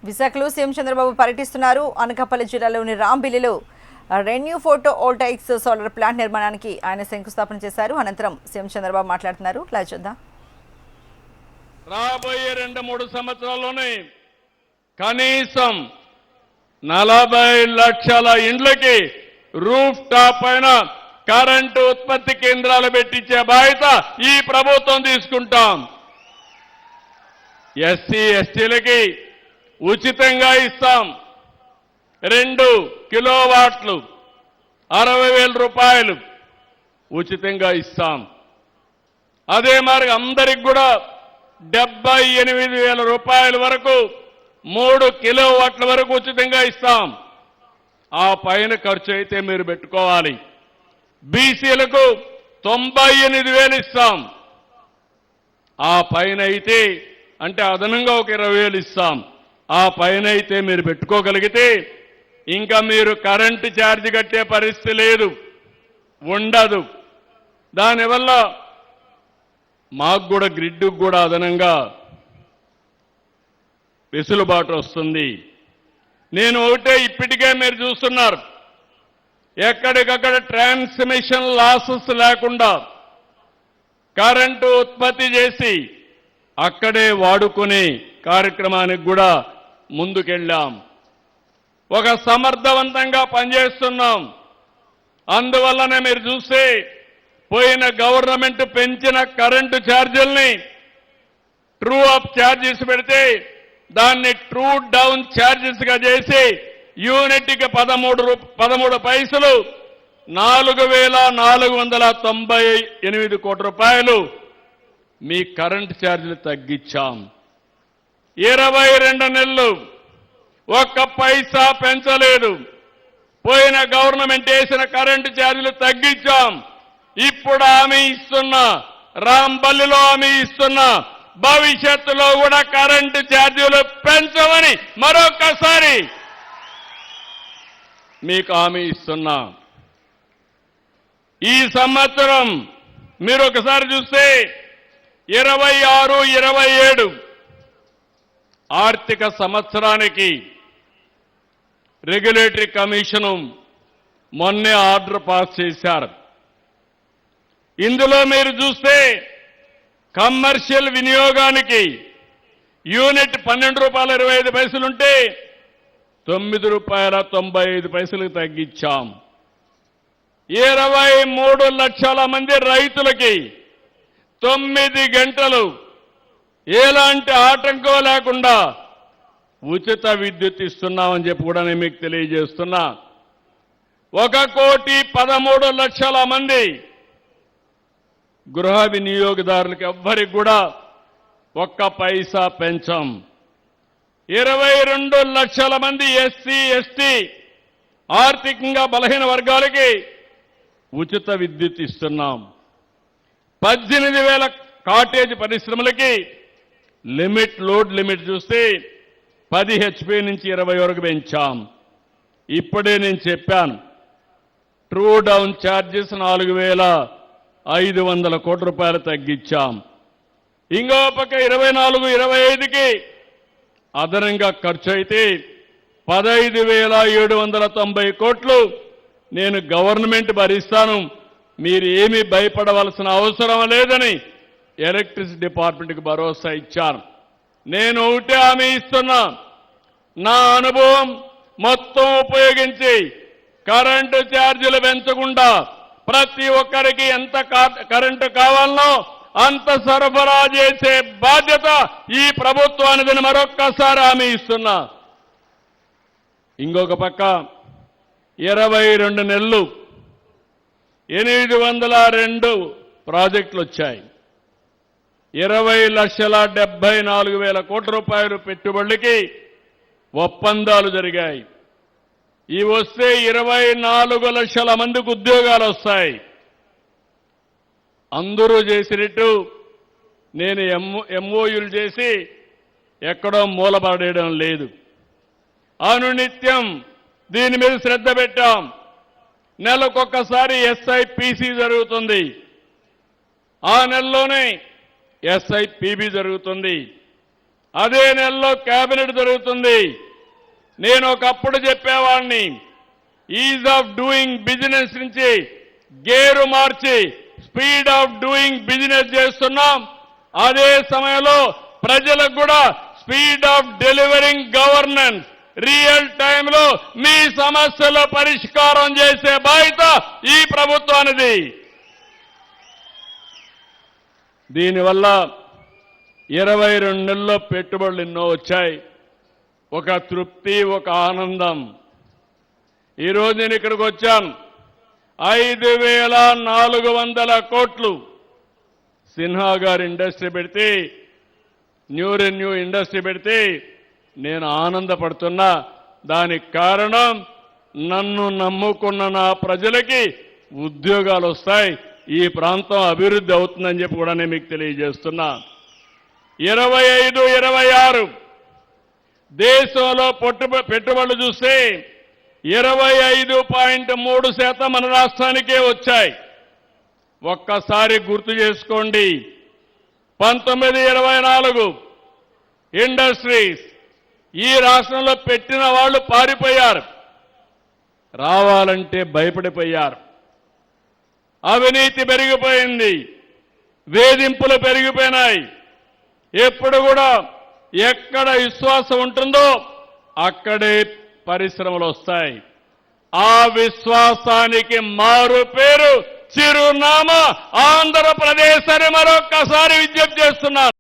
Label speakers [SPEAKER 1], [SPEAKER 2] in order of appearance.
[SPEAKER 1] విశాఖలో సీఎం చంద్రబాబు పర్యటిస్తున్నారు. అనకాపల్లి జిల్లాలోని రాంబిల్లిలో రెన్యూ ఫోటో వోల్టాయిక్స్ సోలార్ ప్లాంట్ నిర్మాణానికి ఆయన శంకుస్థాపన చేశారు. అనంతరం సీఎం చంద్రబాబు మాట్లాడుతున్నారు. లైవ్ చూద్దాం.
[SPEAKER 2] రాబోయే 2-3 సంవత్సరాల్లోనే కనీసం 40 లక్షల ఇండ్లకి రూఫ్ టాప్ పైన కరెంటు ఉత్పత్తి కేంద్రాలు పెట్టించే బాధ్యత ఈ ప్రభుత్వం తీసుకుంటాం. ఎస్సీ ఎస్టీలకి ఉచితంగా ఇస్తాం. 2 కిలోవాట్లు 60,000 రూపాయలు ఉచితంగా ఇస్తాం. అదే మరి అందరికి కూడా 78,000 రూపాయల వరకు 3 కిలోవాట్ల వరకు ఉచితంగా ఇస్తాం. ఆ పైన ఖర్చు అయితే మీరు పెట్టుకోవాలి. బీసీలకు 98,000 ఇస్తాం. ఆ పైన అయితే అంటే అదనంగా ఒక 20,000 ఇస్తాం. ఆ పైన అయితే మీరు పెట్టుకోగలిగితే ఇంకా మీరు కరెంటు ఛార్జ్ కట్టే పరిస్థితి లేదు, ఉండదు. దానివల్ల మాకు కూడా గ్రిడ్కు కూడా అదనంగా వెసులుబాటు వస్తుంది. నేను ఒకటే ఇప్పటికే మీరు చూస్తున్నారు, ఎక్కడికక్కడ ట్రాన్స్మిషన్ లాసెస్ లేకుండా కరెంటు ఉత్పత్తి చేసి అక్కడే వాడుకునే కార్యక్రమానికి కూడా ముందుకెళ్ళాం. ఒక సమర్థవంతంగా పనిచేస్తున్నాం. అందువల్లనే మీరు చూస్తే పోయిన గవర్నమెంట్ పెంచిన కరెంటు ఛార్జీల్ని ట్రూ అప్ ఛార్జెస్ పెడితే దాన్ని ట్రూ డౌన్ ఛార్జెస్ గా చేసి యూనిట్కి 13 పైసలు 4,498 కోట్ల రూపాయలు మీ కరెంటు ఛార్జీలు తగ్గించాం. 22 నెలలు ఒక్క పైసా పెంచలేదు. పోయిన గవర్నమెంట్ వేసిన కరెంటు ఛార్జీలు తగ్గించాం. ఇప్పుడు హామీ ఇస్తున్నా, రాంబల్లిలో హామీ ఇస్తున్నా, భవిష్యత్తులో కూడా కరెంటు ఛార్జీలు పెంచమని మరొకసారి మీకు హామీ ఇస్తున్నా. ఈ సంవత్సరం మీరు ఒకసారి చూస్తే 26-27 ఆర్థిక సంవత్సరానికి రెగ్యులేటరీ కమిషను మొన్నే ఆర్డర్ పాస్ చేశారు. ఇందులో మీరు చూస్తే కమర్షియల్ వినియోగానికి యూనిట్ 12 రూపాయల 25 పైసలుంటే 9 రూపాయల 95 పైసలకు తగ్గించాం. 23 లక్షల మంది రైతులకి 9 గంటలు ఎలాంటి ఆటంకం లేకుండా ఉచిత విద్యుత్ ఇస్తున్నామని చెప్పి కూడా నేను మీకు తెలియజేస్తున్నా. 1,13,00,000 మంది గృహ వినియోగదారులకు ఎవ్వరికి కూడా ఒక్క పైసా పెంచాం. 22 లక్షల మంది ఎస్సీ ఎస్టీ ఆర్థికంగా బలహీన వర్గాలకి ఉచిత విద్యుత్ ఇస్తున్నాం. 18,000 కాటేజ్ పరిశ్రమలకి లోడ్ లిమిట్ చూస్తే 10 HP నుంచి 20 వరకు పెంచాం. ఇప్పుడే నేను చెప్పాను, ట్రూ డౌన్ ఛార్జెస్ 4,500 కోట్ల రూపాయలు తగ్గించాం. ఇంకో పక్క 24-25కి అదనంగా ఖర్చు అయితే 15,790 కోట్లు నేను గవర్నమెంట్ భరిస్తాను, మీరు ఏమీ భయపడవలసిన అవసరం లేదని ఎలక్ట్రిసిటీ డిపార్ట్మెంట్కి భరోసా ఇచ్చాను. నేను ఒకటే హామీ ఇస్తున్నా, నా అనుభవం మొత్తం ఉపయోగించి కరెంటు ఛార్జీలు పెంచకుండా ప్రతి ఒక్కరికి ఎంత కరెంటు కావాలనో అంత సరఫరా చేసే బాధ్యత ఈ ప్రభుత్వానిదని మరొక్కసారి హామీ ఇస్తున్నా. ఇంకొక పక్క 22 నెలలు 802 ప్రాజెక్టులు వచ్చాయి. 20,74,000 కోట్ల రూపాయలు పెట్టుబడులకి ఒప్పందాలు జరిగాయి. ఇవి వస్తే 24 లక్షల మందికి ఉద్యోగాలు వస్తాయి. అందరూ చేసినట్టు నేను ఎంఓయూలు చేసి ఎక్కడో మూలపడేయడం లేదు. అనునిత్యం దీని మీద శ్రద్ధ పెట్టాం. నెలకొకసారి SIPC జరుగుతుంది. ఆ నెలలోనే SIPB జరుగుతుంది. అదే నెలలో కేబినెట్ జరుగుతుంది. నేను ఒకప్పుడు చెప్పేవాడిని, ఈజ్ ఆఫ్ డూయింగ్ బిజినెస్ నుంచి gear March speed of doing business చేస్తున్నాం. అదే సమయంలో ప్రజలకు కూడా speed of delivering governance, real టైంలో మీ సమస్యల పరిష్కారం చేసే బాధ్యత ఈ ప్రభుత్వానిది. దీనివల్ల 22 నెలల్లో పెట్టుబడులు ఎన్నో వచ్చాయి. ఒక తృప్తి, ఒక ఆనందం. ఈరోజు నేను ఇక్కడికి వచ్చాను. 5,400 కోట్లు సిన్హా గారు ఇండస్ట్రీ పెడితే, న్యూ రెన్యూ ఇండస్ట్రీ పెడితే నేను ఆనందపడుతున్నా. దానికి కారణం నన్ను నమ్ముకున్న నా ప్రజలకి ఉద్యోగాలు వస్తాయి, ఈ ప్రాంతం అభివృద్ధి అవుతుందని చెప్పి కూడా నేను మీకు తెలియజేస్తున్నా. 25, 26 దేశంలో పెట్టుబడులు చూస్తే 25.3% మన రాష్ట్రానికే వచ్చాయి. ఒక్కసారి గుర్తు చేసుకోండి, 19, 24 ఇండస్ట్రీస్ ఈ రాష్ట్రంలో పెట్టిన వాళ్ళు పారిపోయారు, రావాలంటే భయపడిపోయారు. అవినీతి పెరిగిపోయింది, వేధింపులు పెరిగిపోయినాయి. ఎప్పుడు కూడా ఎక్కడ విశ్వాసం ఉంటుందో అక్కడే పరిశ్రమలు వస్తాయి. ఆ విశ్వాసానికి మారు పేరు, చిరునామా ఆంధ్రప్రదేశ్ అని మరొక్కసారి విజ్ఞప్తి చేస్తున్నారు.